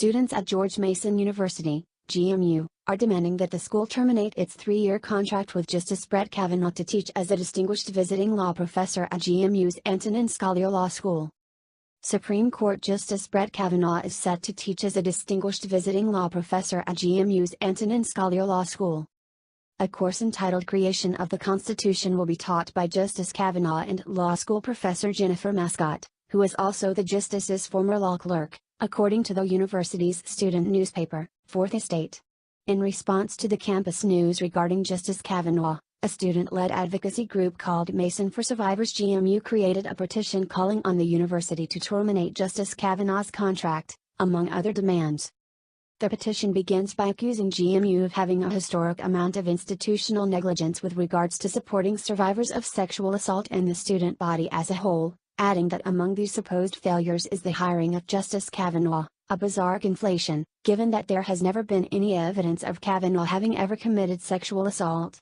Students at George Mason University, GMU, are demanding that the school terminate its 3-year contract with Justice Brett Kavanaugh to teach as a distinguished visiting law professor at GMU's Antonin Scalia Law School. Supreme Court Justice Brett Kavanaugh is set to teach as a distinguished visiting law professor at GMU's Antonin Scalia Law School. A course entitled Creation of the Constitution will be taught by Justice Kavanaugh and law school professor Jennifer Mascott, who is also the justice's former law clerk, according to the university's student newspaper, Fourth Estate. In response to the campus news regarding Justice Kavanaugh, a student-led advocacy group called Mason for Survivors GMU created a petition calling on the university to terminate Justice Kavanaugh's contract, among other demands. The petition begins by accusing GMU of having a historic amount of institutional negligence with regards to supporting survivors of sexual assault and the student body as a whole, adding that among these supposed failures is the hiring of Justice Kavanaugh, a bizarre conflation, given that there has never been any evidence of Kavanaugh having ever committed sexual assault.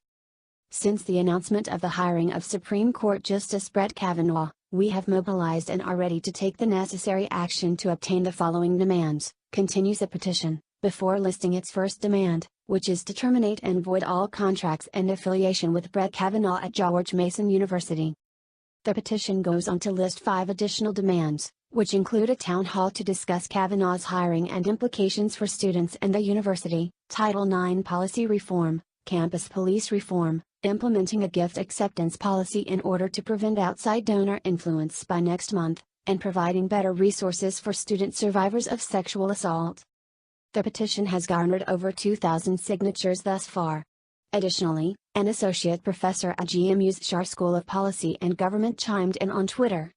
Since the announcement of the hiring of Supreme Court Justice Brett Kavanaugh, we have mobilized and are ready to take the necessary action to obtain the following demands, continues the petition, before listing its first demand, which is to terminate and void all contracts and affiliation with Brett Kavanaugh at George Mason University. The petition goes on to list 5 additional demands, which include a town hall to discuss Kavanaugh's hiring and implications for students and the university, Title IX policy reform, campus police reform, implementing a gift acceptance policy in order to prevent outside donor influence by next month, and providing better resources for student survivors of sexual assault. The petition has garnered over 2,000 signatures thus far. Additionally, an associate professor at GMU's Schar School of Policy and Government chimed in on Twitter.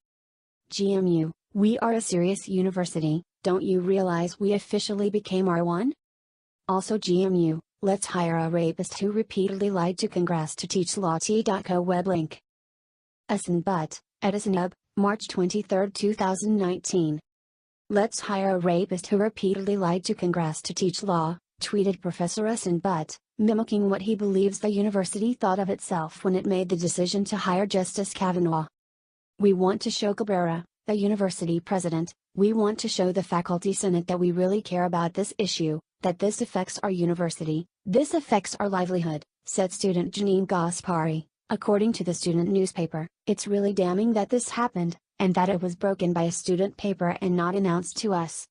GMU, we are a serious university, don't you realize we officially became R1? Also GMU, let's hire a rapist who repeatedly lied to Congress to teach law. T.co web link. Asin Butt, Edison Ub, March 23, 2019. Let's hire a rapist who repeatedly lied to Congress to teach law, tweeted Professor Asin Butt, mimicking what he believes the university thought of itself when it made the decision to hire Justice Kavanaugh. We want to show Cabrera, the university president, we want to show the faculty senate that we really care about this issue, that this affects our university, this affects our livelihood, said student Janine Gaspari. According to the student newspaper, it's really damning that this happened, and that it was broken by a student paper and not announced to us.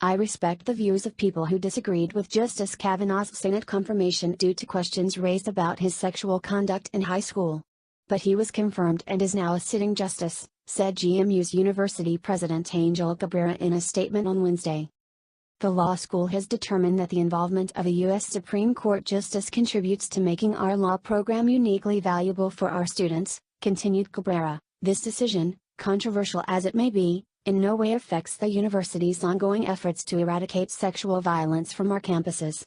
I respect the views of people who disagreed with Justice Kavanaugh's Senate confirmation due to questions raised about his sexual conduct in high school. But he was confirmed and is now a sitting justice, said GMU's university president Angel Cabrera in a statement on Wednesday. The law school has determined that the involvement of a U.S. Supreme Court justice contributes to making our law program uniquely valuable for our students, continued Cabrera. This decision, controversial as it may be, in no way affects the university's ongoing efforts to eradicate sexual violence from our campuses.